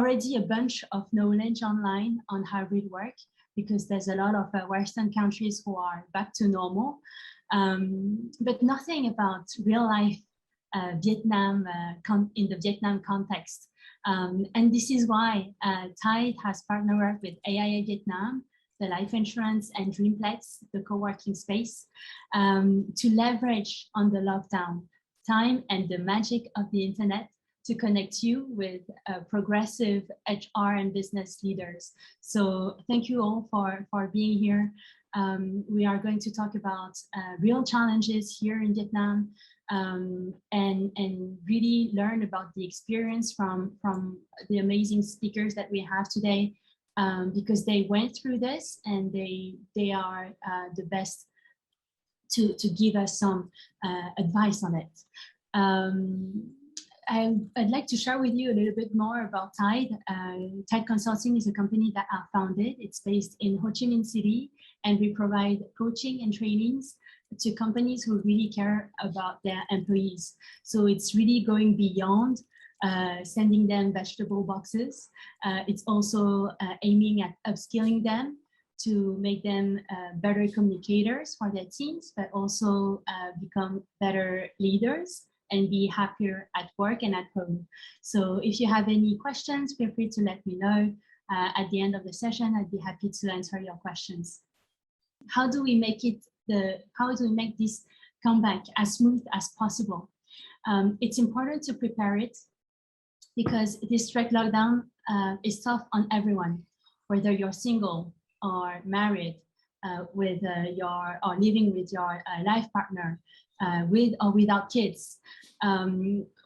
already a bunch of knowledge online on hybrid work, because there's a lot of Western countries who are back to normal, but nothing about real life Vietnam in the Vietnam context. And this is why Tide has partnered with AIA Vietnam, the life insurance, and Dreamplex, the co-working space, to leverage on the lockdown time and the magic of the internet to connect you with progressive HR and business leaders. So thank you all for being here. We are going to talk about real challenges here in Vietnam, and really learn about the experience from the amazing speakers that we have today, because they went through this and they are the best to give us some advice on it. I'd like to share with you a little bit more about Tide. Tide Consulting is a company that I founded. It's based in Ho Chi Minh City, and we provide coaching and trainings to companies who really care about their employees. So it's really going beyond sending them vegetable boxes. It's also aiming at upskilling them to make them better communicators for their teams, but also become better leaders and be happier at work and at home. So if you have any questions, feel free to let me know. At the end of the session, I'd be happy to answer your questions. How do we make this comeback as smooth as possible? It's important to prepare it, because this strict lockdown is tough on everyone, whether you're single or married, or living with your life partner, with or without kids,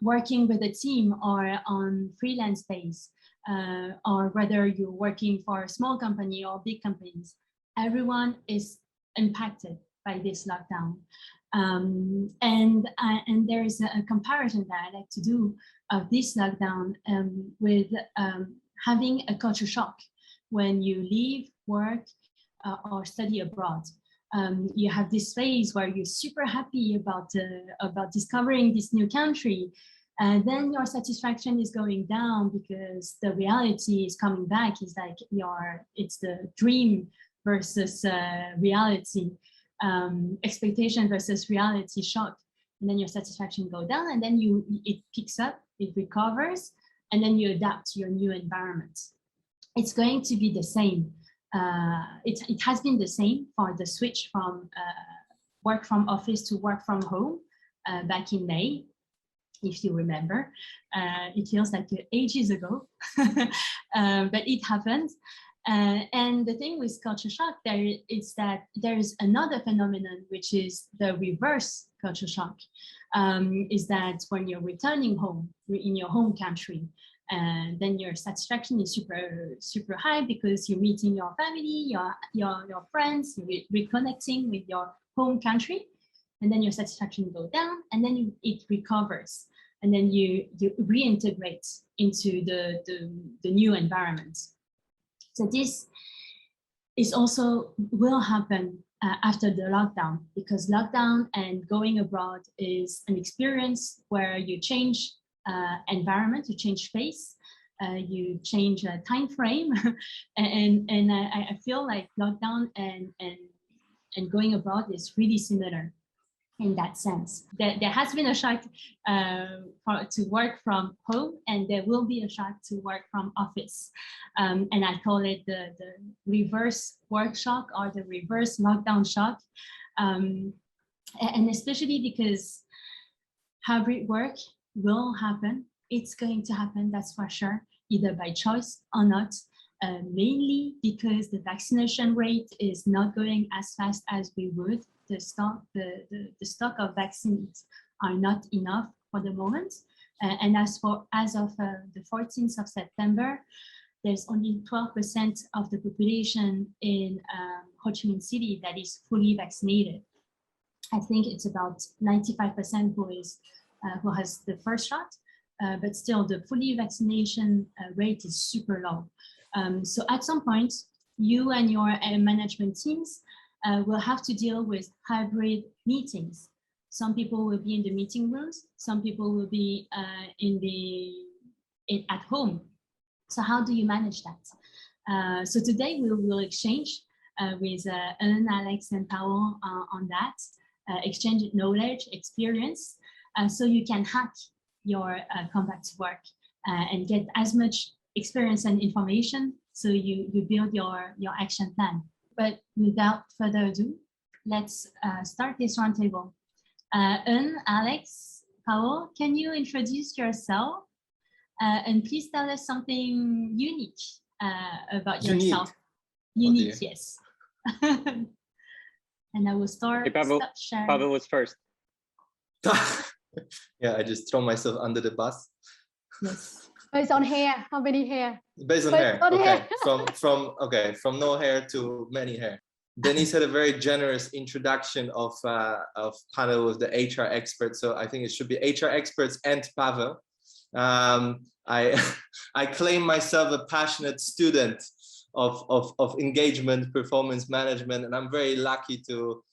working with a team or on freelance base, or whether you're working for a small company or big companies. Everyone is impacted by this lockdown. And there is a comparison that I like to do of this lockdown with having a culture shock when you leave work or study abroad. You have this phase where you're super happy about discovering this new country, and then your satisfaction is going down because the reality is coming back. It's like it's the dream versus reality, expectation versus reality shock, and then your satisfaction go down, and then it picks up, it recovers, and then you adapt to your new environment. It's going to be the same. It has been the same for the switch from work from office to work from home back in May, if you remember. It feels like ages ago, but it happened. And the thing with culture shock is that there is another phenomenon, which is the reverse culture shock, is that when you're returning home in your home country, then your satisfaction is super high, because you're meeting your family, your friends, you're reconnecting with your home country, and then your satisfaction go down, and then it recovers, and then you reintegrate into the new environment. So this is also will happen after the lockdown, because lockdown and going abroad is an experience where you change environment, you change space, you change time frame, and I feel like lockdown and going abroad is really similar in that sense. There has been a shock to work from home, and there will be a shock to work from office, and I call it the reverse work shock, or the reverse lockdown shock, and especially because hybrid work will happen. It's going to happen, that's for sure, either by choice or not, mainly because the vaccination rate is not going as fast as we would. The stock of vaccines are not enough for the moment, and as of the 14th of September, there's only 12% of the population in Ho Chi Minh City that is fully vaccinated. I think it's about 95% who has the first shot, but still the fully vaccination rate is super low. So at some point, you and your management teams will have to deal with hybrid meetings. Some people will be in the meeting rooms, some people will be at home. So how do you manage that? So today we will exchange with Alex and Pawel on that, exchange knowledge, experience, so you can hack your compact work and get as much experience and information so you build your action plan. But without further ado, let's start this roundtable. Alex, Pawel, can you introduce yourself and please tell us something unique about yourself? Unique, yes. And I will start. Hey, Pawel was first. Yeah, I just throw myself under the bus. Yes. Based on hair, how many hair? Based on hair. Okay, from no hair to many hair. Denise had a very generous introduction of panel with the HR experts, so I think it should be HR experts and Pawel. I claim myself a passionate student of engagement, performance management, and I'm very lucky to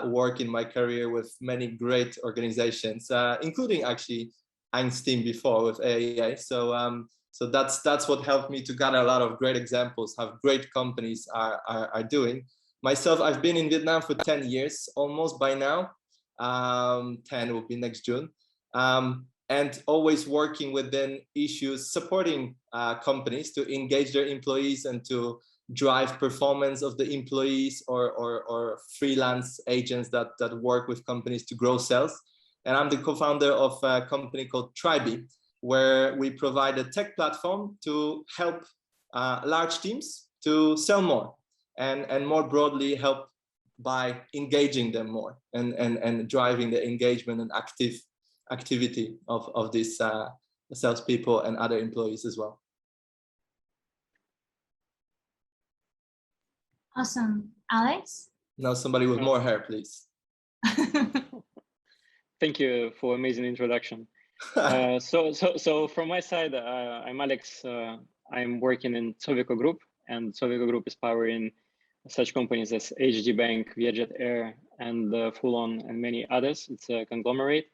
work in my career with many great organizations, including actually Einstein before with AIA. So that's what helped me to gather a lot of great examples how great companies are doing. Myself, I've been in Vietnam for 10 years almost by now. 10 will be next June. And always working within issues, supporting companies to engage their employees and to drive performance of the employees or freelance agents that work with companies to grow sales. And I'm the co-founder of a company called Tribee, where we provide a tech platform to help large teams to sell more and more broadly help by engaging them more and driving the engagement and activity of these salespeople and other employees as well. Awesome. Alex? Now somebody with more hair, please. Thank you for amazing introduction. So from my side, I'm Alex. I'm working in Sovico Group, and Sovico Group is powering such companies as HG Bank, Vietjet Air, and Fulon, and many others. It's a conglomerate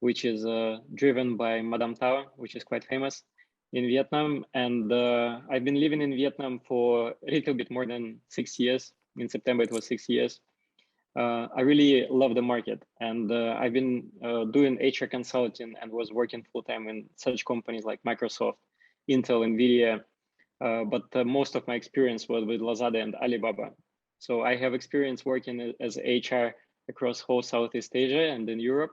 which is driven by Madame Tao, which is quite famous in Vietnam. And I've been living in Vietnam for a little bit more than 6 years. In September, it was 6 years. I really love the market, and I've been doing HR consulting and was working full-time in such companies like Microsoft, Intel, NVIDIA, but most of my experience was with Lazada and Alibaba. So I have experience working as HR across whole Southeast Asia and in Europe.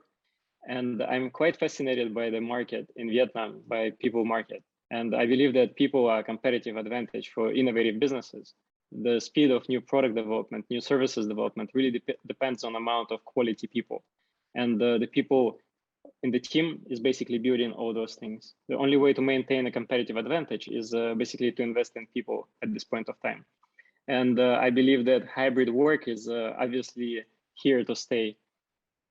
And I'm quite fascinated by the market in Vietnam, by people market. And I believe that people are a competitive advantage for innovative businesses. The speed of new product development, new services development really depends on the amount of quality people. And the people in the team is basically building all those things. The only way to maintain a competitive advantage is basically to invest in people at this point of time. And I believe that hybrid work is obviously here to stay.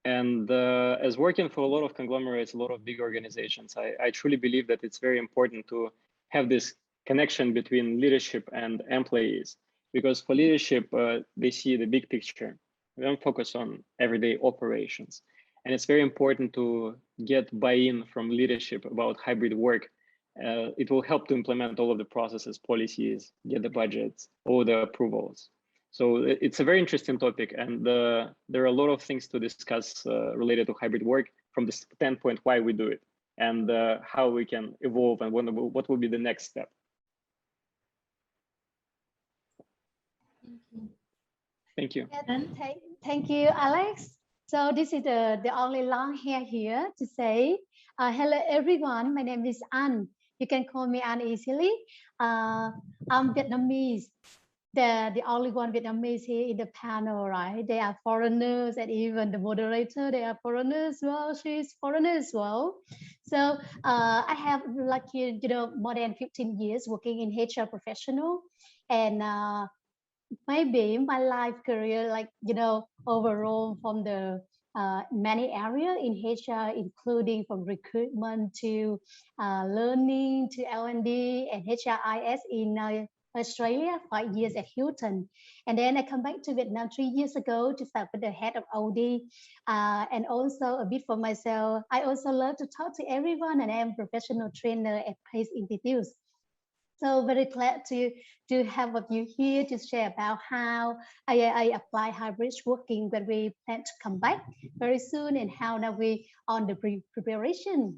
And as working for a lot of conglomerates, a lot of big organizations, I truly believe that it's very important to have this connection between leadership and employees. Because for leadership, they see the big picture. They don't focus on everyday operations. And it's very important to get buy-in from leadership about hybrid work. It will help to implement all of the processes, policies, get the budgets, all the approvals. So it's a very interesting topic, and there are a lot of things to discuss related to hybrid work from the standpoint why we do it and how we can evolve and what will be the next step. Thank you. Thank you, Alex. So this is the only long hair here to say, hello everyone, my name is An. You can call me An easily. I'm Vietnamese. The only one Vietnamese here in the panel, right? They are foreigners, and even the moderator, they are foreigners as well. She's foreigner as well. So I have more than 15 years working in HR professional, and maybe my life career, overall from the many areas in HR, including from recruitment to learning to L&D and HRIS in Australia, 5 years at Hilton. And then I come back to Vietnam 3 years ago to start with the head of OD. And also a bit for myself, I also love to talk to everyone, and I am a professional trainer at Place Institute. So very glad to have of you here to share about how AIA apply hybrid working when we plan to come back very soon, and how now we on the preparation.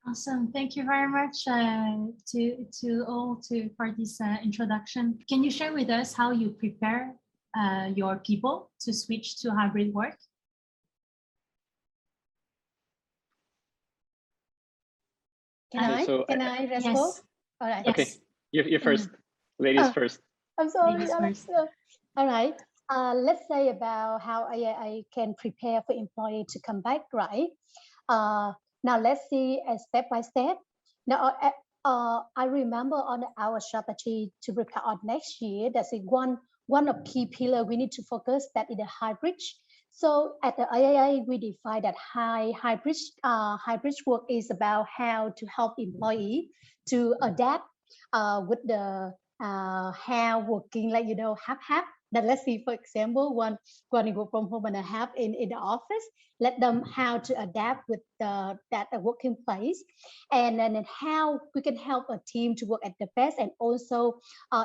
Awesome. Thank you very much to all for this introduction. Can you share with us how you prepare your people to switch to hybrid work? Can I respond? Yes. All right. Okay, you first. Ladies first. I'm sorry. Ladies first. All right. Let's say about how AIA can prepare for employee to come back, right? Now let's see step by step. Now, I remember on our strategy to prepare on next year, that's one of key pillar we need to focus that is the hybrid. So at the AIA, we define that hybrid work is about how to help employee to adapt with the how working, like, you know, half. That let's see, for example, one work from home and a half in the office. Let them how to adapt with that working place, and then how we can help a team to work at the best, and also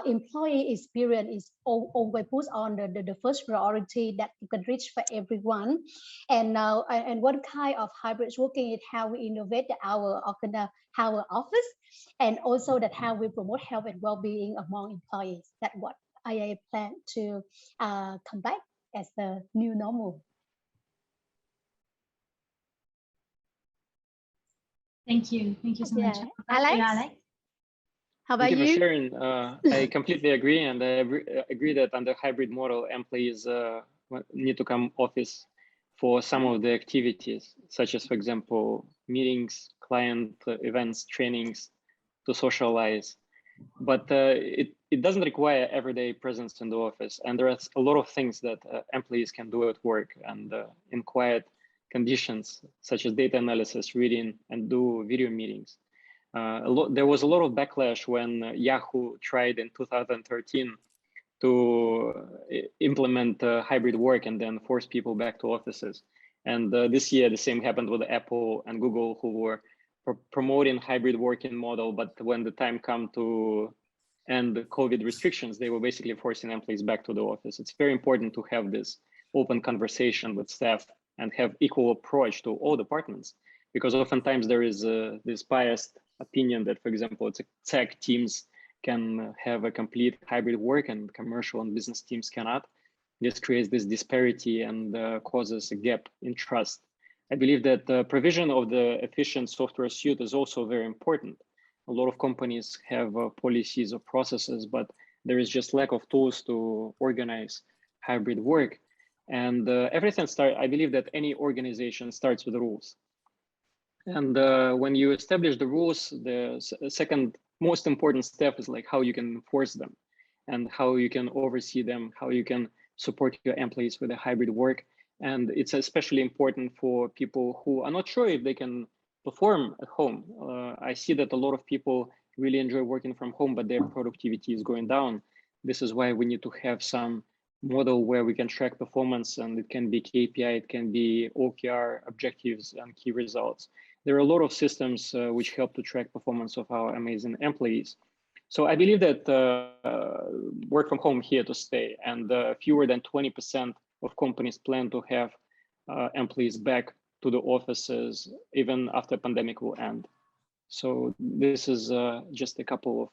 employee experience is always put on the first priority that you can reach for everyone. And now and one kind of hybrid working is how we innovate our office, and also that how we promote health and well-being among employees. That's what I plan to come back as the new normal. Thank you so much. Alex? How about Thank you you? for sharing. I completely agree, and I agree that under hybrid model, employees need to come office for some of the activities, such as, for example, meetings, client events, trainings, to socialize. But it doesn't require everyday presence in the office, and there are a lot of things that employees can do at work and in quiet conditions, such as data analysis, reading, and do video meetings. There was a lot of backlash when Yahoo tried in 2013 to implement hybrid work and then force people back to offices. And this year, the same happened with Apple and Google, who were promoting hybrid working model, but when the time come to end the COVID restrictions, they were basically forcing employees back to the office. It's very important to have this open conversation with staff and have equal approach to all departments, because oftentimes there is this biased opinion that, for example, tech teams can have a complete hybrid work and commercial and business teams cannot. This creates this disparity and causes a gap in trust. I believe that the provision of the efficient software suite is also very important. A lot of companies have policies or processes, but there is just lack of tools to organize hybrid work. And everything I believe that any organization starts with the rules. And when you establish the rules, the second most important step is like how you can enforce them and how you can oversee them, how you can support your employees with a hybrid work. And it's especially important for people who are not sure if they can perform at home. I see that a lot of people really enjoy working from home, but their productivity is going down. This is why we need to have some model where we can track performance, and it can be KPI, it can be OKR, objectives and key results. There are a lot of systems which help to track performance of our amazing employees. So I believe that work from home here to stay, and fewer than 20% of companies plan to have employees back to the offices even after pandemic will end. So this is just a couple of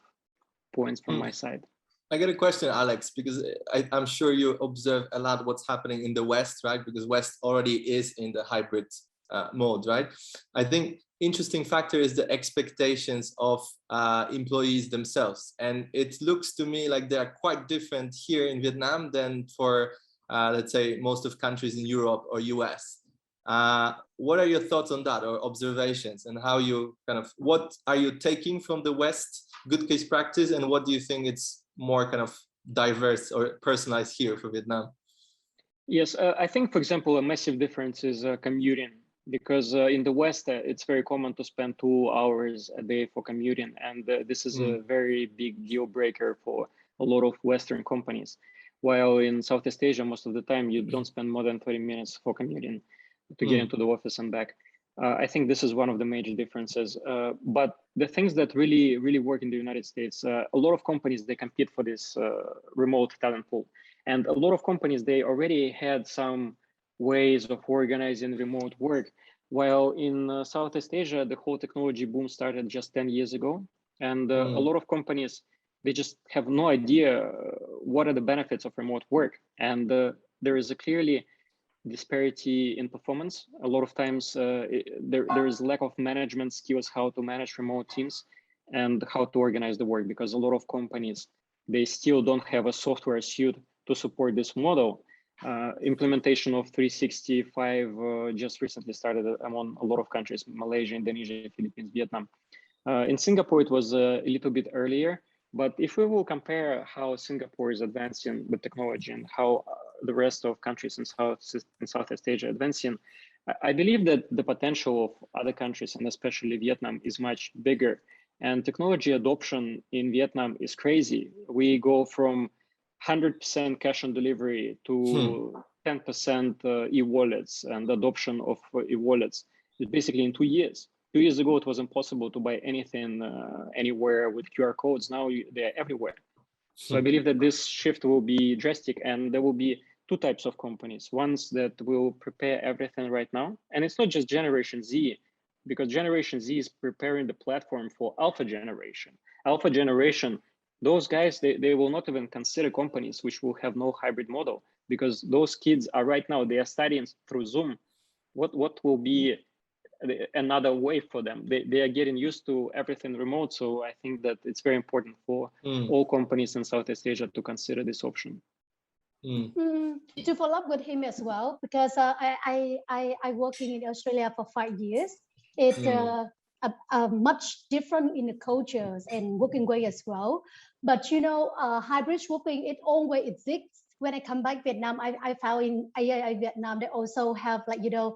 points from my side. I get a question, Alex, because I'm sure you observe a lot what's happening in the West, right? Because West already is in the hybrid mode, right? I think interesting factor is the expectations of employees themselves. And it looks to me like they are quite different here in Vietnam than for, let's say, most of countries in Europe or US. What are your thoughts on that, or observations, and how you what are you taking from the West good case practice, and what do you think it's more kind of diverse or personalized here for Vietnam? Yes, I think, for example, a massive difference is commuting, because in the West, it's very common to spend 2 hours a day for commuting. And this is a very big deal breaker for a lot of Western companies. While in Southeast Asia, most of the time, you don't spend more than 30 minutes for commuting to get into the office and back. I think this is one of the major differences. But the things that really work in the United States, a lot of companies, they compete for this remote talent pool. And a lot of companies, they already had some ways of organizing remote work. While in Southeast Asia, the whole technology boom started just 10 years ago. And a lot of companies, they just have no idea what are the benefits of remote work. And there is a clearly disparity in performance. A lot of times there is lack of management skills, how to manage remote teams and how to organize the work, because a lot of companies, they still don't have a software suite to support this model. Implementation of 365 just recently started among a lot of countries: Malaysia, Indonesia, Philippines, Vietnam. In Singapore, it was a little bit earlier. But if we will compare how Singapore is advancing with technology and how the rest of countries in Southeast Asia advancing, I believe that the potential of other countries, and especially Vietnam, is much bigger. And technology adoption in Vietnam is crazy. We go from 100% cash on delivery to 10% e-wallets, and adoption of e-wallets is basically in 2 years. 2 years ago, it was impossible to buy anything anywhere with QR codes. Now they're everywhere. So I believe that this shift will be drastic, and there will be two types of companies. Ones that will prepare everything right now. And it's not just Generation Z, because Generation Z is preparing the platform for Alpha Generation. Alpha Generation, those guys, they will not even consider companies which will have no hybrid model, because those kids are right now, they are studying through Zoom. What will be another way for them? They are getting used to everything remote. So I think that it's very important for all companies in Southeast Asia to consider this option. To follow up with him as well, because I working in Australia for 5 years. It's much different in the cultures and working way as well. But you know, hybrid working, it always exists. When I come back Vietnam, I found in AIA Vietnam, they also have, like, you know,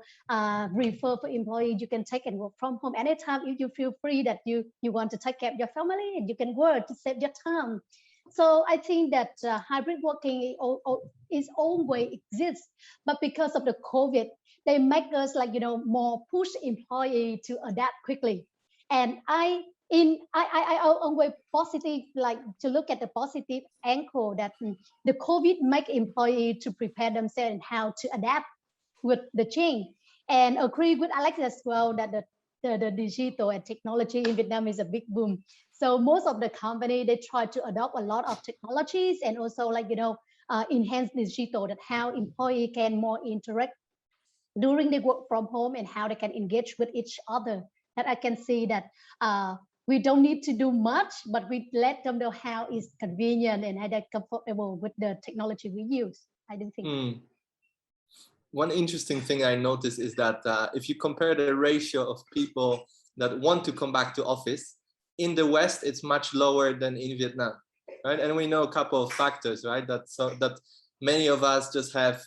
refer for employees. You can take and work from home anytime if you feel free that you want to take care of your family, and you can work to save your time. So I think that hybrid working is always exists, but because of the COVID, they make us, like, you know, more push employee to adapt quickly. And I always positive, like, to look at the positive angle that the COVID make employee to prepare themselves and how to adapt with the change. And agree with Alex as well that the digital and technology in Vietnam is a big boom. So most of the company, they try to adopt a lot of technologies and also, like, you know, enhance digital, that how employee can more interact during the work from home and how they can engage with each other. That I can see that we don't need to do much, but we let them know how it's convenient and how they're comfortable with the technology we use. I do think. One interesting thing I noticed is that if you compare the ratio of people that want to come back to office, in the West, it's much lower than in Vietnam, right? And we know a couple of factors, right? That many of us just have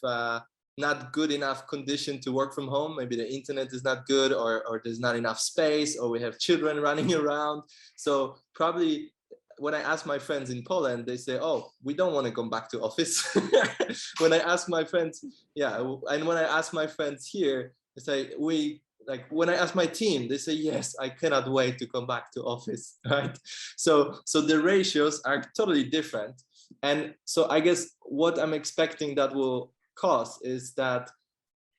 not good enough condition to work from home. Maybe the internet is not good, or there's not enough space, or we have children running around. So probably when I ask my friends in Poland, they say, oh, we don't want to come back to office. When I ask my friends, yeah, and when I ask my friends here, they say, when I ask my team, they say, yes, I cannot wait to come back to office, right? So the ratios are totally different. And so I guess what I'm expecting that will cause is that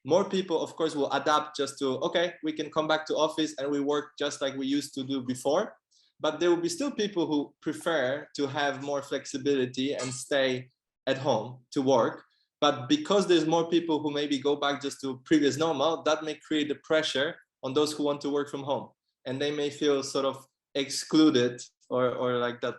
more people, of course, will adapt just to, okay, we can come back to office and we work just like we used to do before. But there will be still people who prefer to have more flexibility and stay at home to work. But because there's more people who maybe go back just to previous normal, that may create the pressure on those who want to work from home. And they may feel sort of excluded or like that,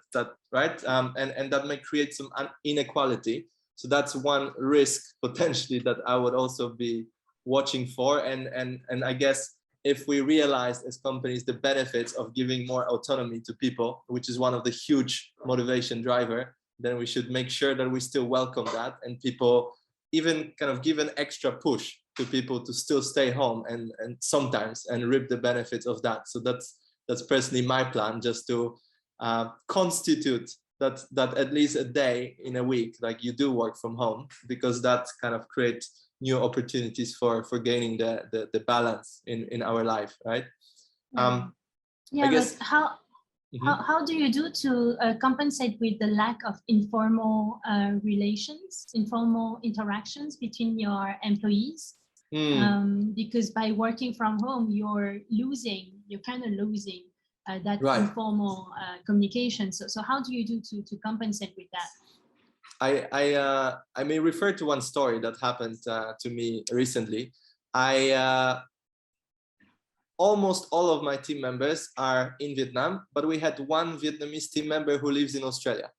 right? And that may create some inequality. So that's one risk potentially that I would also be watching for. And I guess if we realize as companies the benefits of giving more autonomy to people, which is one of the huge motivation driver, then we should make sure that we still welcome that, and people even kind of give an extra push to people to still stay home and sometimes and reap the benefits of that. So that's personally my plan, just to constitute that at least a day in a week, like you do work from home, because that kind of creates new opportunities for gaining the balance in our life, right? Yeah, I guess, but how do you do to compensate with the lack of informal relations, informal interactions between your employees? Because by working from home, you're kind of losing that informal communication. So how do you do to compensate with that? I may refer to one story that happened to me recently. Almost all of my team members are in Vietnam, but we had one Vietnamese team member who lives in Australia.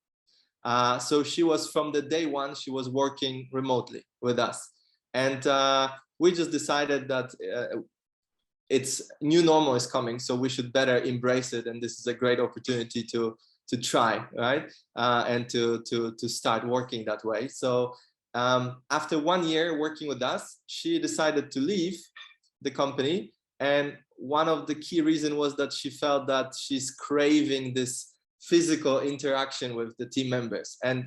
So she was, from the day one, she was working remotely with us. And we just decided that it's new normal is coming, so we should better embrace it. And this is a great opportunity to try, right? And to start working that way. So after 1 year working with us, she decided to leave the company. And one of the key reasons was that she felt that she's craving this physical interaction with the team members. And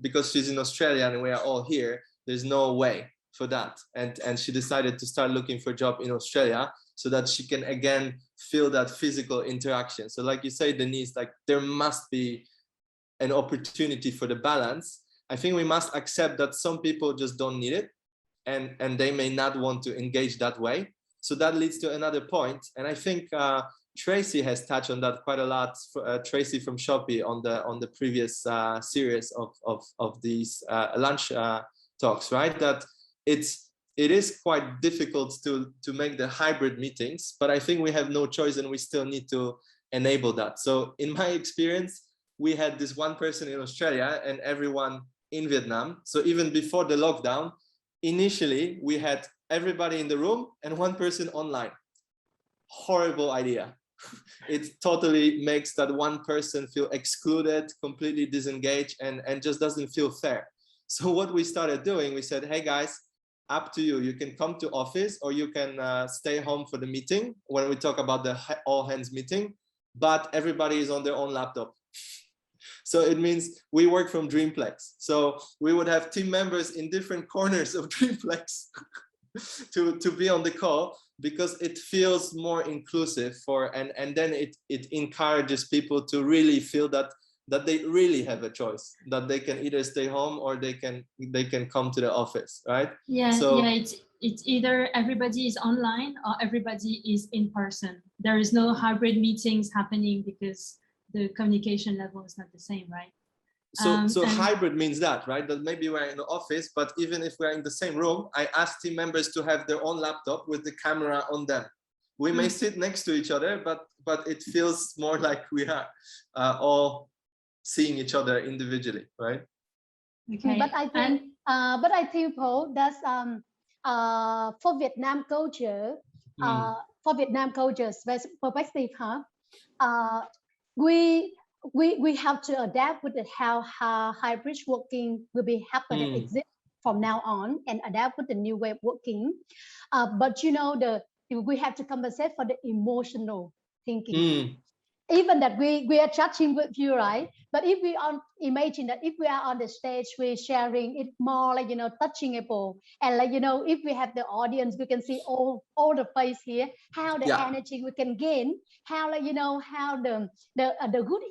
because she's in Australia and we are all here, there's no way for that. And she decided to start looking for a job in Australia so that she can again feel that physical interaction. So like you say, Denise, like there must be an opportunity for the balance. I think we must accept that some people just don't need it and they may not want to engage that way. So that leads to another point. And I think Tracy has touched on that quite a lot, Tracy from Shopee on the previous series of these lunch talks, right? That it is quite difficult to make the hybrid meetings, but I think we have no choice and we still need to enable that. So in my experience, we had this one person in Australia and everyone in Vietnam. So even before the lockdown, initially we had everybody in the room and one person online. Horrible idea. It totally makes that one person feel excluded, completely disengaged, and just doesn't feel fair. So what we started doing, we said, hey guys, up to you. You can come to office or you can stay home for the meeting when we talk about the all hands meeting, but everybody is on their own laptop. So it means we work from Dreamplex. So we would have team members in different corners of Dreamplex to be on the call, because it feels more inclusive and then it encourages people to really feel that they really have a choice, that they can either stay home or they can come to the office, right? Yeah, so, yeah, it's either everybody is online or everybody is in person. There is no hybrid meetings happening because the communication level is not the same, right? So hybrid means that, right? That maybe we're in the office, but even if we're in the same room, I ask team members to have their own laptop with the camera on them. We may sit next to each other, but it feels more like we are all seeing each other individually, right? Okay. But I think, Paul, that's for Vietnam culture, for Vietnam culture's perspective, we have to adapt with how hybrid working will be happening exist from now on and adapt with the new way of working. But you know, we have to compensate for the emotional thinking. Even that we are chatting with you, right? But if we imagine that if we are on the stage, we're sharing it more like, you know, touchable, and like, you know, if we have the audience, we can see all the face here, how the energy we can gain, how, like, you know, how the good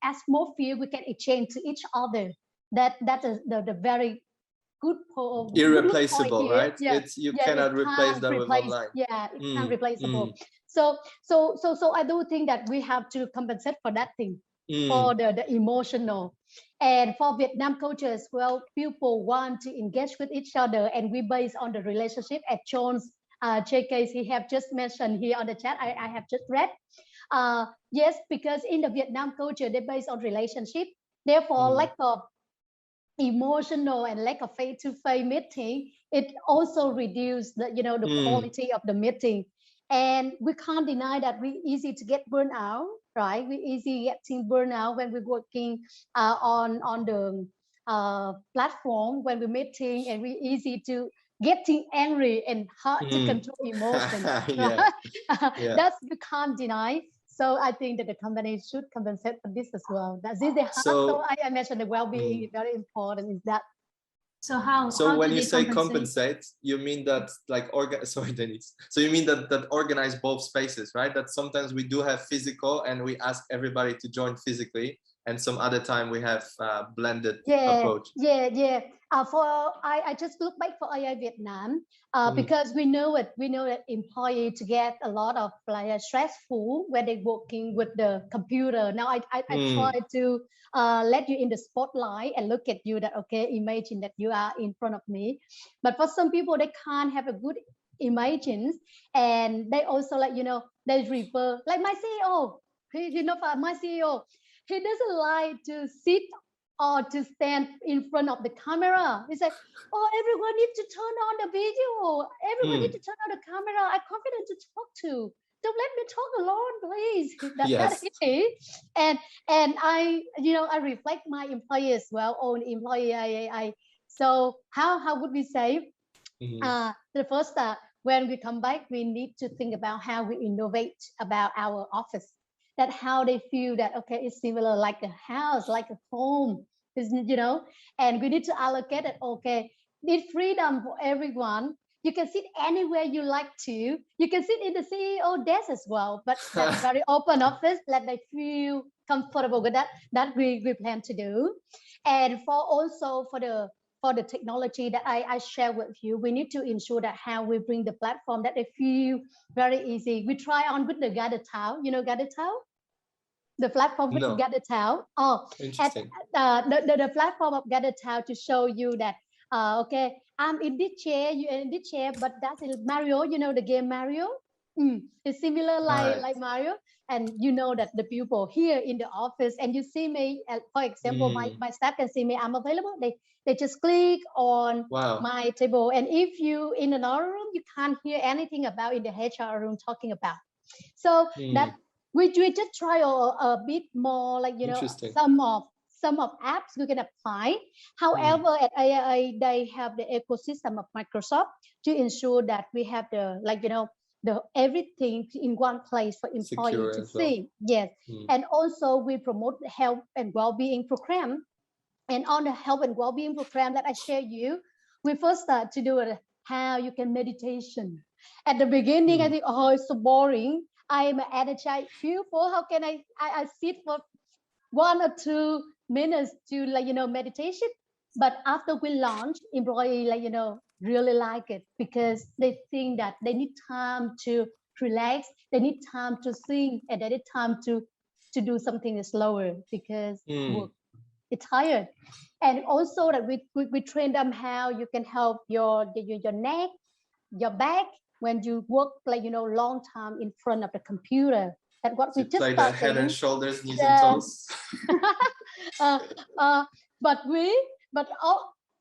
atmosphere we can exchange to each other. That is the very good irreplaceable, right? Yeah. You cannot replace that with online. Yeah, it's unreplaceable. So I do think that we have to compensate for that thing, for the emotional. And for Vietnam culture as well, people want to engage with each other, and we base on the relationship. At John's case he have just mentioned here on the chat, I have just read. Yes, because in the Vietnam culture, they base on relationship. Therefore, lack of emotional and lack of face-to-face meeting, it also reduce the, you know, the quality of the meeting. And we can't deny that we easy to get burned out, right? We easy getting burned out when we're working on the platform, when we're meeting, and we easy to getting angry and hard to control emotion. Right? That's we can't deny. So I think that the company should compensate for this as well. That's the so I mentioned the well-being is very important. Is that? So how when do you they say compensate? compensate, you mean that like sorry, Denise. So you mean that organize both spaces, right? That sometimes we do have physical and we ask everybody to join physically, and some other time we have blended approach. Yeah. I just look back for AIA Vietnam because we know that employee to get a lot of like stressful when they working with the computer. Now I try to let you in the spotlight and look at you that, okay, imagine that you are in front of me. But for some people, they can't have a good images, and they also like, they refer like my CEO, my CEO, he doesn't like to sit or to stand in front of the camera. He said, oh, everyone needs to turn on the video. Everyone needs to turn on the camera. I'm confident to talk to. Don't let me talk alone, please. That's it. And I, I reflect my employee as well, own employee. So how would we say? The first, when we come back, we need to think about how we innovate about our office. That how they feel that, okay, it's similar like a house, like a home, and we need to allocate it. Okay, need freedom for everyone. You can sit anywhere you like to. You can sit in the CEO desk as well, but that's very open office. Let they feel comfortable with that. That we plan to do. And for the technology that I share with you, we need to ensure that how we bring the platform that they feel very easy. We try on with the Gather Town, Gather Town? The platform with Gather Town. Oh, interesting. The platform of Gather Town to show you that, okay, I'm in this chair, you're in this chair, but that's Mario, the game Mario. It's similar like Mario. And you know that the people here in the office, and you see me, for example, my staff can see me, I'm available. They just click on my table. And if you in another room, you can't hear anything about in the HR room talking about. So that we just try a bit more, like, some of apps we can apply. However, at AIA, they have the ecosystem of Microsoft to ensure that we have the, like, the everything in one place for employees to see. Yes. And also we promote the health and well-being program. And on the health and well-being program that I share you, we first start to do it, how you can meditation. At the beginning, I think, oh, it's so boring. I'm an energized pupil. How can I sit for 1 or 2 minutes to, like, meditation? But after we launch, employees, like, really like it, because they think that they need time to relax, they need time to think, and they need time to do something slower because work, it's tired. And also that we train them how you can help your neck, your back when you work, like, long time in front of the computer. That what we just like the head and shoulders, knees and toes. But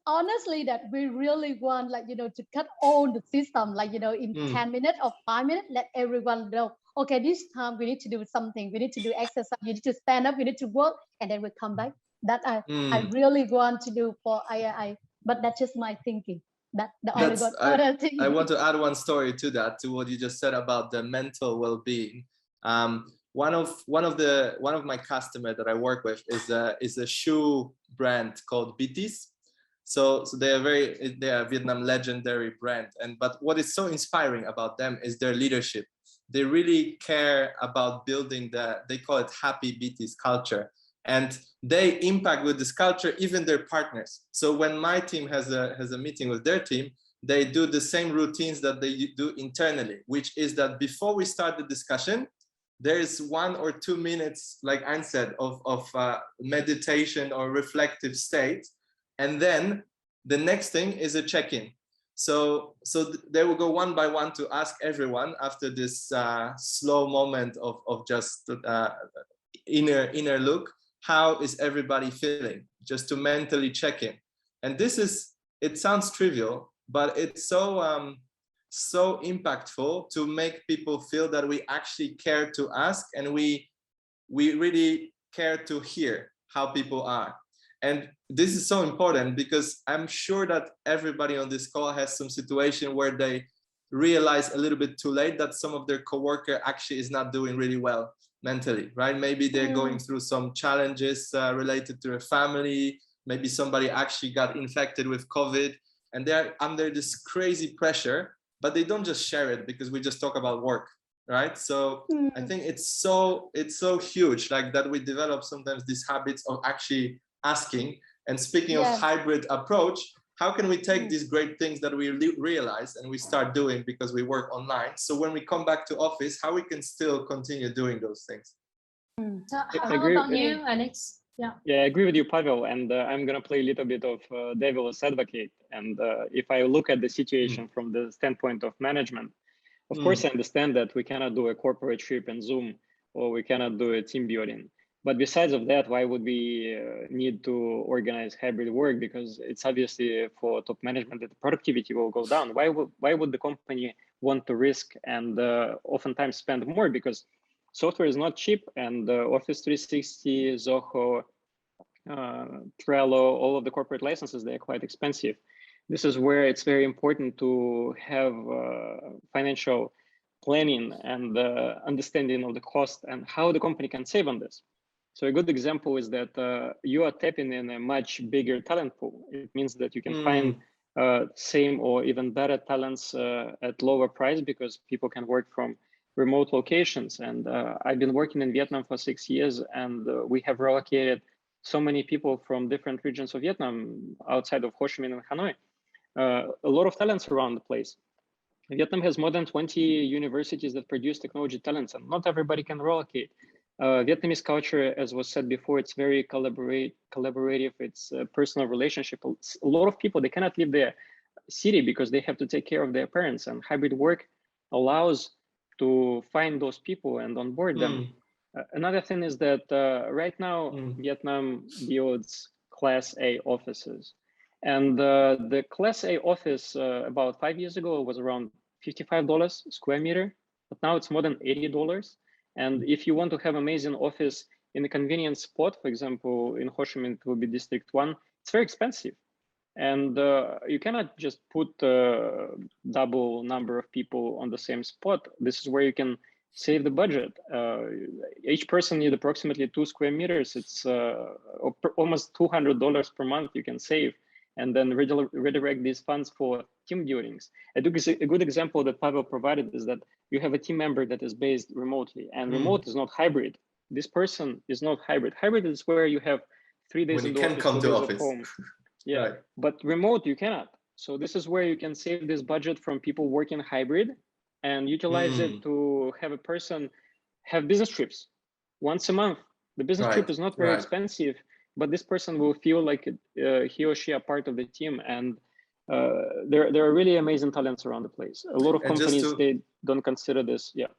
honestly, that we really want, like, to cut all the system, like, in 10 minutes or 5 minutes, let everyone know, okay, this time we need to do something, we need to do exercise, you need to stand up, you need to work, and then we come back. That I really want to do for AIA, but that's just my thinking. That the only thing. I want to add one story to that, to what you just said about the mental well-being. One of my customers that I work with is a shoe brand called Biti. So they are Vietnam legendary brand. But what is so inspiring about them is their leadership. They really care about building they call it happy Bitis culture. And they impact with this culture even their partners. So when my team has a meeting with their team, they do the same routines that they do internally, which is that before we start the discussion, there is 1 or 2 minutes, like Anne said, of meditation or reflective state. And then the next thing is a check-in. So they will go one by one to ask everyone after this slow moment of just inner look, how is everybody feeling, just to mentally check in. And it sounds trivial, but it's so impactful to make people feel that we actually care to ask, and we really care to hear how people are. And this is so important because I'm sure that everybody on this call has some situation where they realize a little bit too late that some of their coworker actually is not doing really well mentally, right? Maybe they're going through some challenges related to their family, maybe somebody actually got infected with COVID, and they're under this crazy pressure, but they don't just share it because we just talk about work, right? So I think it's so huge, like that we develop sometimes these habits of actually asking. And speaking of hybrid approach, how can we take these great things that we realize and we start doing because we work online, so when we come back to office, how we can still continue doing those things? So how about you, Alex? Yeah, I agree with you, Pawel, and I'm going to play a little bit of devil's advocate. And if I look at the situation from the standpoint of management, of course, I understand that we cannot do a corporate trip in Zoom, or we cannot do a team building. But besides of that, why would we need to organize hybrid work? Because it's obviously for top management that the productivity will go down. Why would the company want to risk and oftentimes spend more? Because software is not cheap, and Office 360, Zoho, Trello, all of the corporate licenses, they're quite expensive. This is where it's very important to have financial planning and understanding of the cost and how the company can save on this. So a good example is that you are tapping in a much bigger talent pool. It means that you can find same or even better talents at lower price, because people can work from remote locations. And I've been working in Vietnam for 6 years, and we have relocated so many people from different regions of Vietnam outside of Ho Chi Minh and Hanoi. A lot of talents around the place. Vietnam has more than 20 universities that produce technology talents, and not everybody can relocate. Vietnamese culture, as was said before, it's very collaborative. It's a personal relationship. A lot of people, they cannot leave their city because they have to take care of their parents, and hybrid work allows to find those people and onboard them. Another thing is that right now, Vietnam builds Class A offices. And the Class A office about 5 years ago was around $55 square meter, but now it's more than $80. And if you want to have amazing office in a convenient spot, for example, in Ho Chi Minh, it will be District 1, it's very expensive. And you cannot just put double number of people on the same spot. This is where you can save the budget. Each person needs approximately 2 square meters. It's almost $200 per month you can save, and then redirect these funds for team buildings. A good example that Pawel provided is that you have a team member that is based remotely, and remote is not hybrid. This person is not hybrid. Hybrid is where you have 3 days in the office, 2 days at home. Yeah, right. But remote you cannot. So this is where you can save this budget from people working hybrid and utilize it to have a person have business trips once a month. The business trip is not very expensive, but this person will feel like he or she are part of the team. And there are really amazing talents around the place. A lot of companies, they don't consider this. Yeah.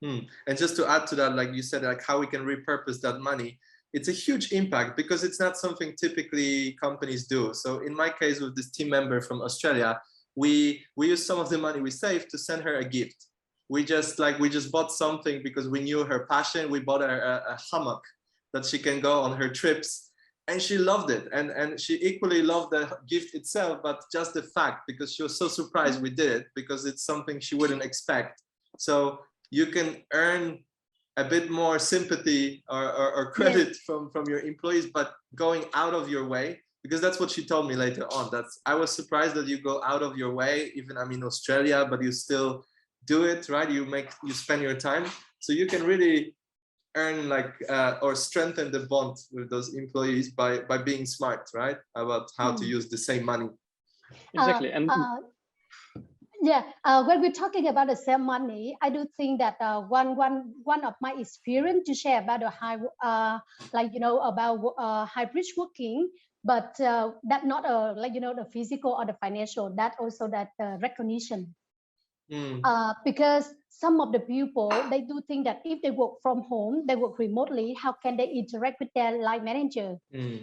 And just to add to that, like you said, like how we can repurpose that money, it's a huge impact because it's not something typically companies do. So in my case with this team member from Australia, we use some of the money we saved to send her a gift. We just bought something because we knew her passion. We bought her a hammock that she can go on her trips, and she loved it. And she equally loved the gift itself, but just the fact, because she was so surprised we did it, because it's something she wouldn't expect. So you can earn a bit more sympathy or credit from your employees, but going out of your way, because that's what she told me later on. I was surprised that you go out of your way, even I'm in Australia, but you still do it, right? You spend your time, so you can really earn or strengthen the bond with those employees by being smart, right? About how to use the same money. Exactly. When we're talking about the same money, I do think that one of my experience to share about the hybrid working, but that not the physical or the financial, that also that recognition. Because some of the people, they do think that if they work from home, they work remotely, how can they interact with their line manager?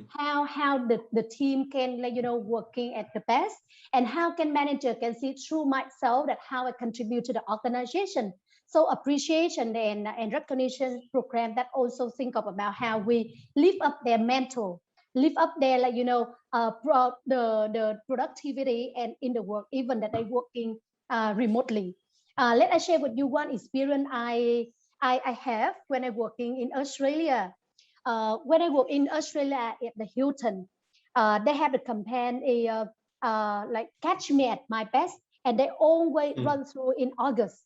How the team can working at the best, and how can manager can see through myself that how I contribute to the organization. So appreciation and recognition program that also think about how we lift up their mental, lift up their the productivity and in the work, even that they working remotely. Let us share with you one experience I have when I working in Australia. When I work in Australia at the Hilton, they have the campaign like catch me at my best, and they always run through in August.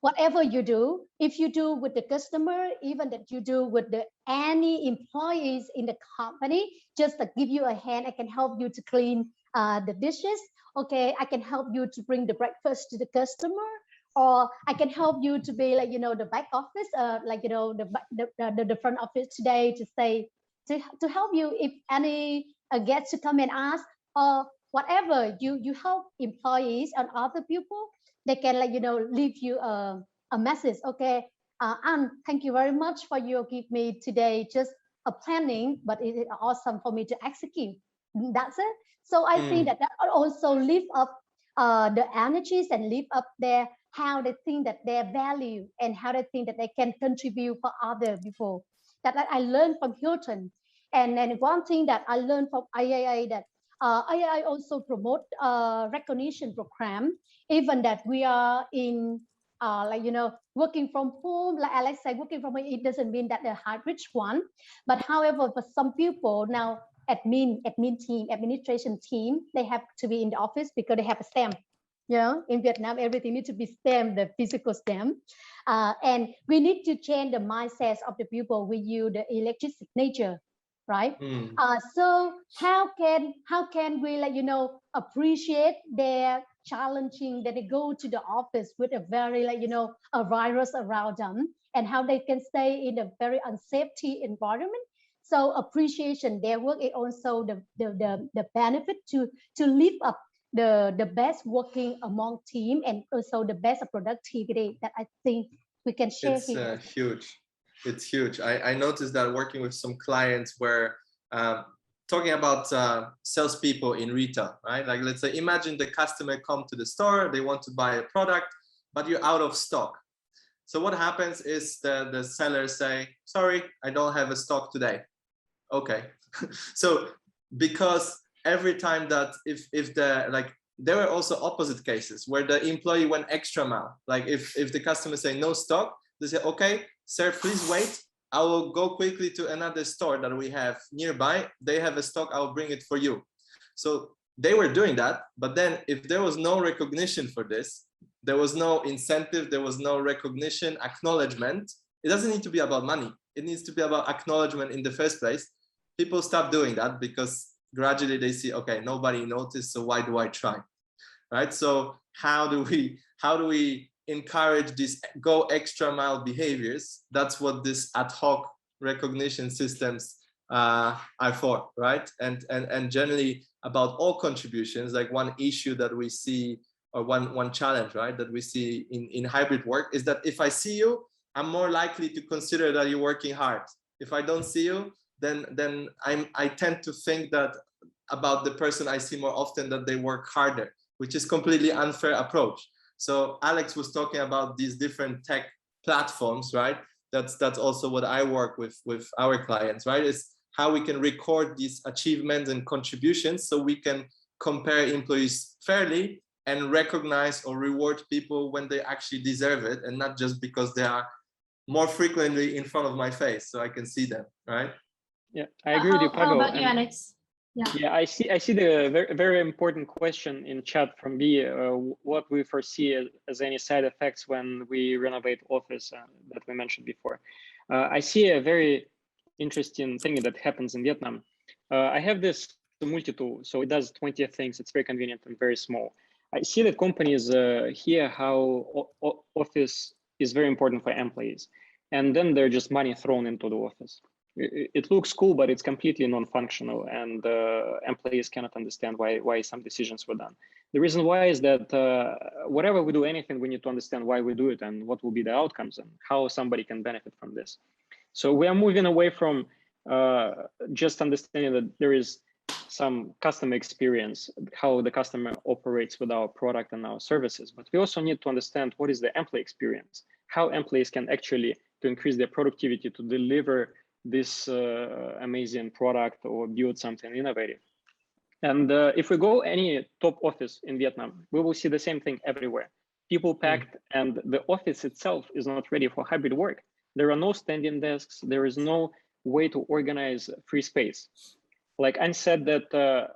Whatever you do, if you do with the customer, even that you do with any employees in the company, just to give you a hand, I can help you to clean the dishes. Okay, I can help you to bring the breakfast to the customer, or I can help you to be like, the back office, like, the front office today, to say, to help you if any guests to come and ask, or whatever you help employees and other people, they can, like, leave you a message. Okay, Anne, thank you very much for you give me today just a planning, but it is awesome for me to execute. That's it. So I think that also lift up the energies and lift up their how they think that their value and how they think that they can contribute for other people. That I learned from Hilton. And then one thing that I learned from AIA, that AIA also promote recognition program, even that we are in like, working from home, like Alex said, working from home, it doesn't mean that the hybrid one. But however, for some people now, admin team, administration team, they have to be in the office because they have a stamp. In Vietnam, everything needs to be stamped, the physical stamp. And we need to change the mindset of the people. We use the electric signature, right? So how can we, like, appreciate their challenging that they go to the office with a very, like, a virus around them, and how they can stay in a very unsafe environment. So appreciation their work is also the benefit to lift up the best working among team, and also the best productivity that I think we can share here. It's huge. It's huge. I noticed that working with some clients where talking about salespeople in retail, right? Like, let's say, imagine the customer come to the store, they want to buy a product, but you're out of stock. So what happens is the sellers say, sorry, I don't have a stock today. Okay. So because every time that if the, like, there were also opposite cases where the employee went extra mile. Like if the customer say no stock, they say, okay, sir, please wait. I will go quickly to another store that we have nearby. They have a stock, I will bring it for you. So they were doing that, but then if there was no recognition for this, there was no incentive, there was no recognition, acknowledgement. It doesn't need to be about money. It needs to be about acknowledgement in the first place. People stop doing that because gradually they see, okay, nobody noticed, so why do I try, right? So how do we encourage these go extra mile behaviors? That's what this ad hoc recognition systems are for, right? And generally about all contributions, like one issue that we see, or one challenge, right, that we see in hybrid work is that if I see you, I'm more likely to consider that you're working hard. If I don't see you, then I tend to think that about the person I see more often, that they work harder, which is completely unfair approach. So Alex was talking about these different tech platforms, right? That's also what I work with our clients, right? Is how we can record these achievements and contributions so we can compare employees fairly and recognize or reward people when they actually deserve it, and not just because they are more frequently in front of my face so I can see them, right? Yeah, I agree with you, Pawel. How about you, Alex? Yeah, I see the very important question in chat from B. What we foresee as any side effects when we renovate office that we mentioned before. I see a very interesting thing that happens in Vietnam. I have this multi-tool, so it does 20 things. It's very convenient and very small. I see that companies hear how office is very important for employees, and then they're just money thrown into the office. It looks cool, but it's completely non-functional, and employees cannot understand why some decisions were done. The reason why is that whatever we do anything, we need to understand why we do it and what will be the outcomes and how somebody can benefit from this. So we are moving away from just understanding that there is some customer experience, how the customer operates with our product and our services, but we also need to understand what is the employee experience, how employees can actually to increase their productivity to deliver this amazing product or build something innovative. And if we go any top office in Vietnam, we will see the same thing everywhere. People packed, and the office itself is not ready for hybrid work. There are no standing desks. There is no way to organize free space. like Anne said that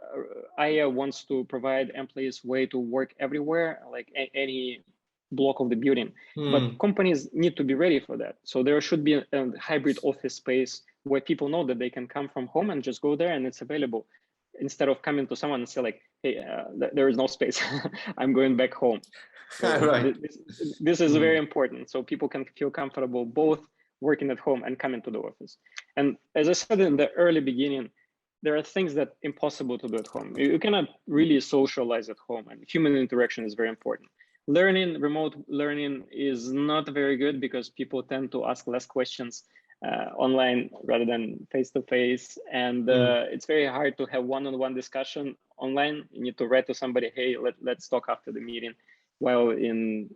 AIA wants to provide employees way to work everywhere, like any block of the building. But companies need to be ready for that. So there should be a hybrid office space where people know that they can come from home and just go there and it's available, instead of coming to someone and say like, hey, there is no space, I'm going back home. So right. This is very important. So people can feel comfortable both working at home and coming to the office. And as I said in the early beginning, there are things that impossible to do at home. You cannot really socialize at home, and human interaction is very important. Remote learning is not very good because people tend to ask less questions online rather than face-to-face. And it's very hard to have one-on-one discussion online. You need to write to somebody, hey, let's talk after the meeting. While in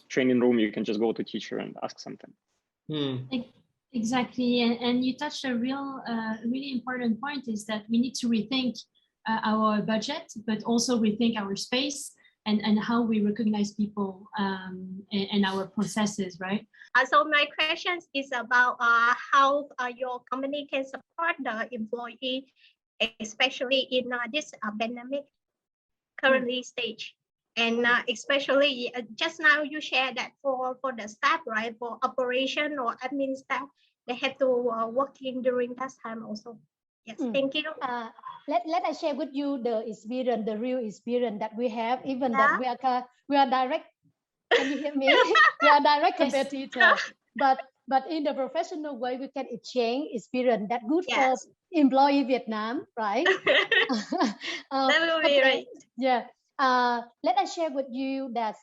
training room, you can just go to teacher and ask something. Exactly, and you touched a really important point, is that we need to rethink our budget, but also rethink our space and how we recognize people and our processes, right? So my question is about how your company can support the employee, especially in this pandemic currently stage. And especially just now you shared that for the staff, right, for operation or admin staff, they have to working during that time also. Yes, thank you. Let us share with you the experience, the real experience that we have, even that we are direct. Can you hear me? We are direct competitors, but in the professional way, we can exchange experience. That good for employee Vietnam, right? That will be right. Yeah. Let us share with you that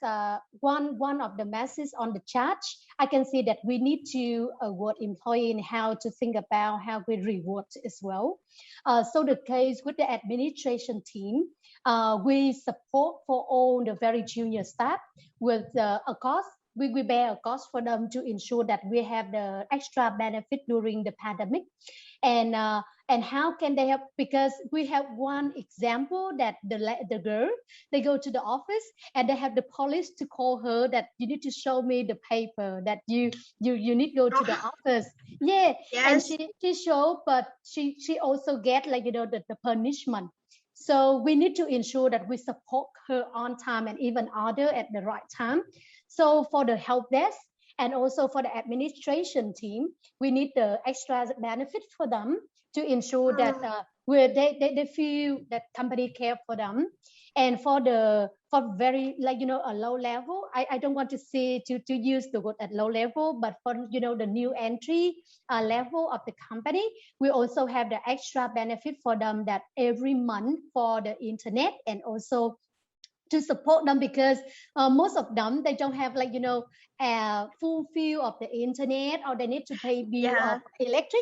one of the messages on the chat. I can see that we need to award employee and how to think about how we reward as well. So the case with the administration team, we support for all the very junior staff with a cost. We bear a cost for them to ensure that we have the extra benefit during the pandemic. And how can they help? Because we have one example that the girl, they go to the office and they have the police to call her that you need to show me the paper that you need to go to the office. Yeah, and she show, but she also get like the punishment. So we need to ensure that we support her on time and even order at the right time. So for the help desk and also for the administration team, we need the extra benefit for them to ensure that they feel that company care for them. And for very a low level, I don't want to say to use the word at low level, but for the new entry level of the company, we also have the extra benefit for them that every month for the internet and also to support them, because most of them, they don't have full feel of the internet, or they need to pay bill of electric.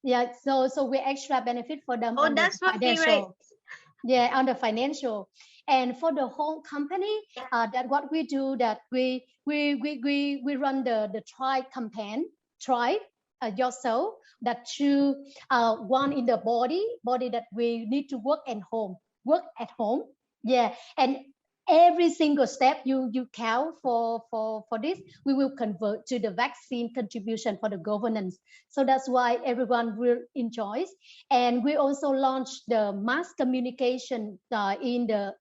Yeah, so we extra benefit for them on the financial. Yeah, on the financial. And for the whole company, that what we do, that we run the try campaign, try yourself, that you one in the body that we need to work at home. Yeah, and every single step you count for this, we will convert to the vaccine contribution for the governance. So that's why everyone will enjoy. And we also launched the mass communication integrate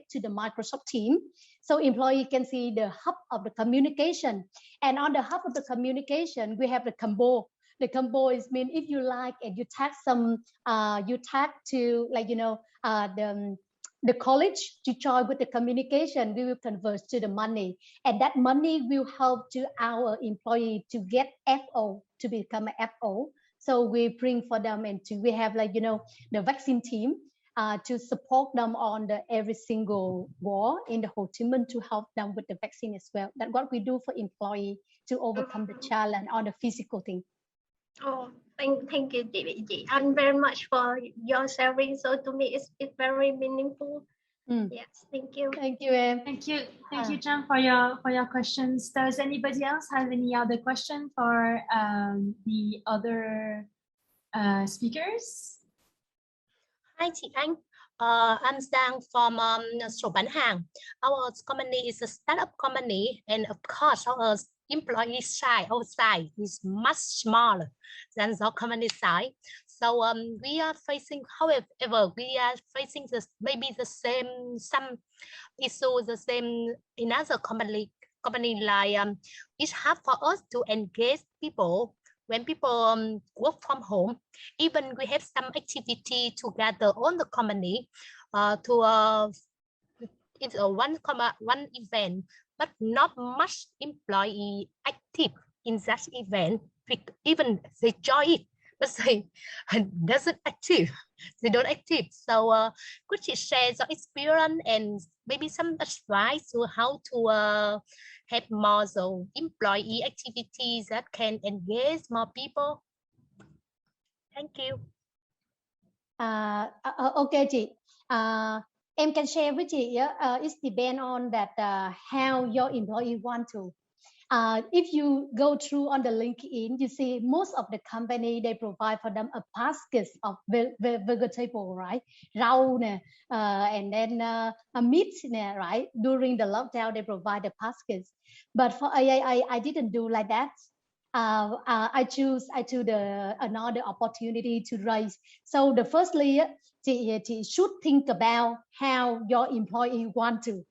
to the Microsoft team. So employee can see the hub of the communication. And on the hub of the communication, we have the combo. The combo is mean if you like and you tag to the college to join with the communication, we will convert to the money. And that money will help to our employee to get FO, to become an FO. So we bring for them, and we have the vaccine team to support them on every single war in the Ho Chi Minh to help them with the vaccine as well. That's what we do for employee to overcome the challenge on the physical thing. Oh, thank you, Biti, and very much for your sharing. So to me, it's very meaningful. Yes, thank you. Thank you, Em. Thank you, John, for your questions. Does anybody else have any other question for the other speakers? Hi, chị Anh. I'm Giang from Sổ Bán Hàng. Our company is a startup company, and of course, our employee size outside is much smaller than the company size. So we are facing, however, we are facing maybe the same, some issues, the same in other company like it's hard for us to engage people when people work from home. Even we have some activity together on the company it's a one event, but not much employee active in that event. Even they join it, but they doesn't active. They don't active. So could you share your experience and maybe some advice to how to have more so employee activities that can engage more people? Thank you. Okay chị. Em can share với chị. It depends on that how your employee want to. If you go through on the LinkedIn, you see most of the company, they provide for them a basket of vegetable, right? Rau nè, and then a meat nè, right? During the lockdown, they provide the baskets. But for AIA, I didn't do like that. I choose another opportunity to raise. So the firstly, chị should think about how your employee want to.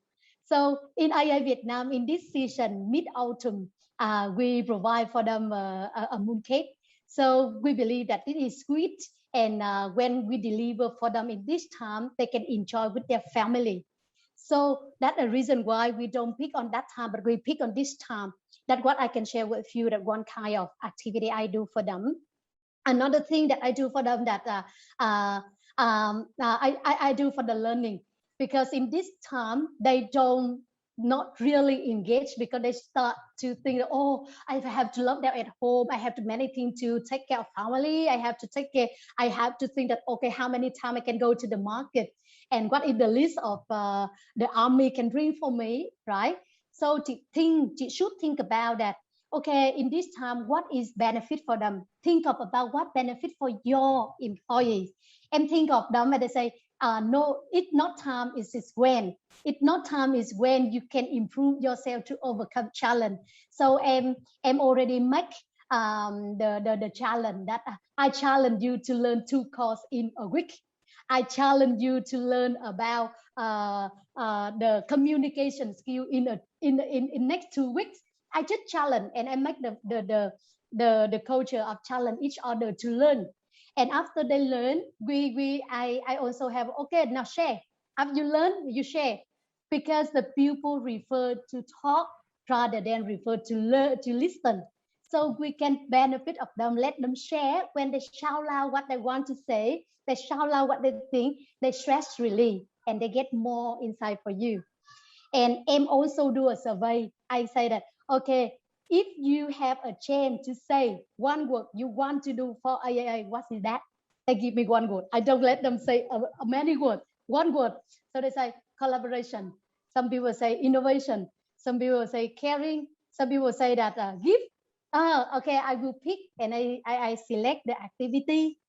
So in AIA Vietnam, in this season, mid-autumn, we provide for them a mooncake. So we believe that it is sweet, and when we deliver for them in this time, they can enjoy with their family. So that's a reason why we don't pick on that time, but we pick on this time. That's what I can share with you, that one kind of activity I do for them. Another thing that I do for them that I do for the learning. Because in this time, they don't not really engage, because they start to think, oh, I have to lock down at home. I have to manage things to take care of family. I have to take care. I have to think that, okay, how many times I can go to the market, and what is the list of the army can bring for me, right? So you should think about that. Okay, in this time, what is benefit for them? Think about what benefit for your employees, and think of them and they say, no, it's not time, it's when. It's not time is when you can improve yourself to overcome challenge. So I'm already make the challenge that I challenge you to learn 2 courses in a week. I challenge you to learn about the communication skill in next 2 weeks. I just challenge, and I make the culture of challenge each other to learn. And after they learn, I also have, okay, now share. After you learn, you share, because the pupil refer to talk rather than refer to learn, to listen. So we can benefit of them, let them share. When they shout out what they want to say, they shout out what they think, they stress relief, and they get more insight for you. And em also do a survey. I say that, okay, if you have a chance to say one word you want to do for AIA, what is that? They give me one word. I don't let them say many words, one word. So they say collaboration. Some people say innovation. Some people say caring. Some people say that give. Okay, I will pick, and I select the activity.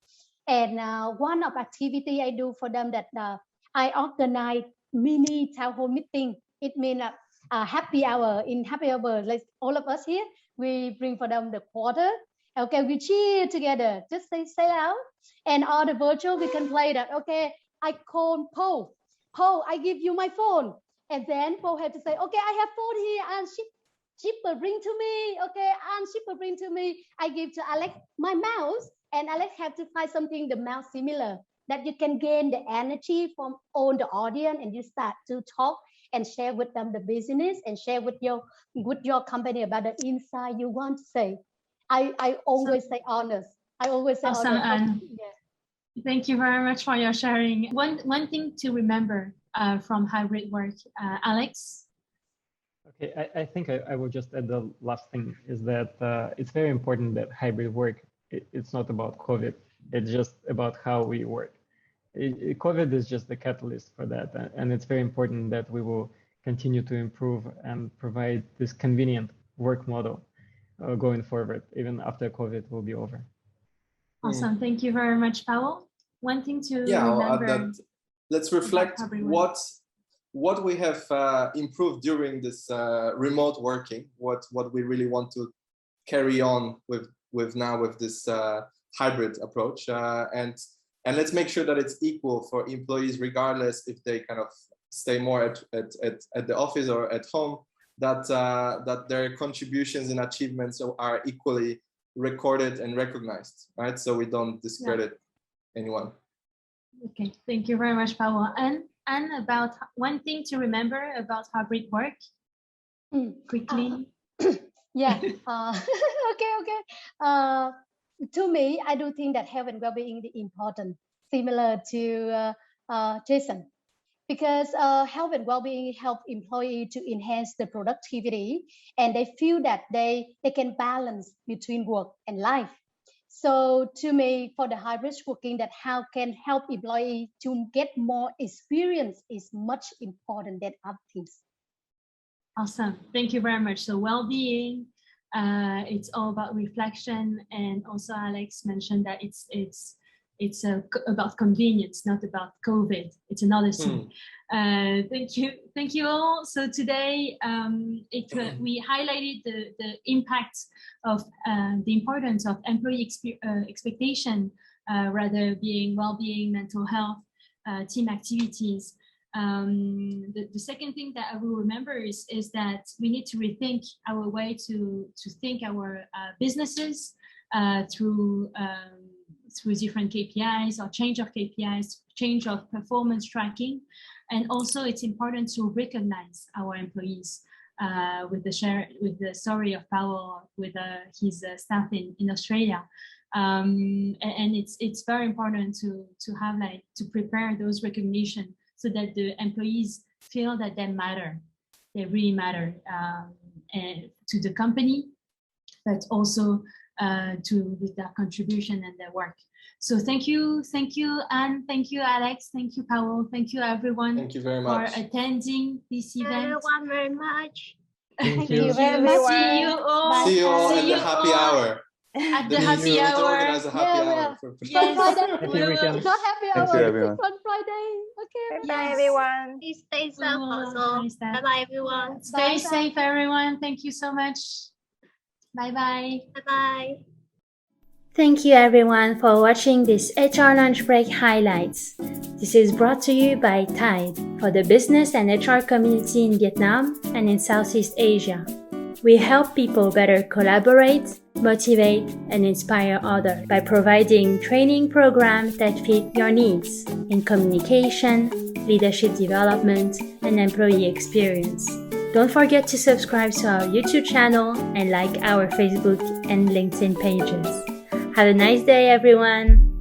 And one of activity I do for them that I organize mini town hall meeting. It means happy hour. In happy hour, like all of us here, we bring for them the quarter. Okay, we cheer together. Just say out. And on the virtual, we can play that. Okay, I call Paul. Paul, I give you my phone. And then Paul had to say, okay, I have phone here, and shipper bring to me. Okay, and shipper bring to me. I give to Alex my mouse, and Alex have to find something the mouse similar, that you can gain the energy from all the audience, and you start to talk and share with them the business, and share with your company about the insight you want to say. I always say honest. I always say awesome, honest. Yeah. Thank you very much for your sharing. One thing to remember from hybrid work, Alex. Okay, I think I will just add the last thing is that it's very important that hybrid work, it's not about COVID. It's just about how we work. COVID is just the catalyst for that. And it's very important that we will continue to improve and provide this convenient work model going forward, even after COVID will be over. Awesome. Thank you very much, Pawel. One thing to remember. Let's reflect what we have improved during this remote working, what we really want to carry on with now with this hybrid approach, and let's make sure that it's equal for employees, regardless if they kind of stay more at the office or at home, that their contributions and achievements are equally recorded and recognized, right? So we don't discredit anyone. Okay, thank you very much, Pawel. And about one thing to remember about hybrid work, quickly. Yeah. Okay. To me, I do think that health and well-being is important, similar to Jason, because health and well-being help employees to enhance the productivity, and they feel that they can balance between work and life. So to me, for the hybrid working, that how can help employees to get more experience is much important than other things. Awesome, thank you very much. So well-being, it's all about reflection, and also Alex mentioned that it's about convenience, not about COVID. It's another thing. Thank you all. So today we highlighted the impact of the importance of employee expectation, rather being well-being, mental health, team activities. The second thing that I will remember is that we need to rethink our way to think our businesses through different KPIs, or change of KPIs, change of performance tracking. And also it's important to recognize our employees with the story of Pawel with his staff in Australia. And it's very important to have to prepare those recognition, so that the employees feel that they matter, they really matter to the company, but also with their contribution and their work. So thank you, Anne, thank you, Alex, thank you, Pawel, thank you, everyone. Thank you very much for attending this event. Everyone very much. Thank you very much. See you all. See you all See at you the happy all hour. at the Denise, happy we need to hour. organize a happy hour. Yes, Friday. we will. Not happy Thank hour. you, everyone. It's on Friday. Okay. Bye, Yes. everyone. Please stay safe also. Nice that. Bye-bye, everyone. Stay Bye. safe, everyone. Thank you so much. Bye-bye. Bye-bye. Thank you everyone for watching this HR Lunch Break highlights. This is brought to you by Tide for the business and HR community in Vietnam and in Southeast Asia. We help people better collaborate, motivate, and inspire others by providing training programs that fit your needs in communication, leadership development, and employee experience. Don't forget to subscribe to our YouTube channel and like our Facebook and LinkedIn pages. Have a nice day, everyone!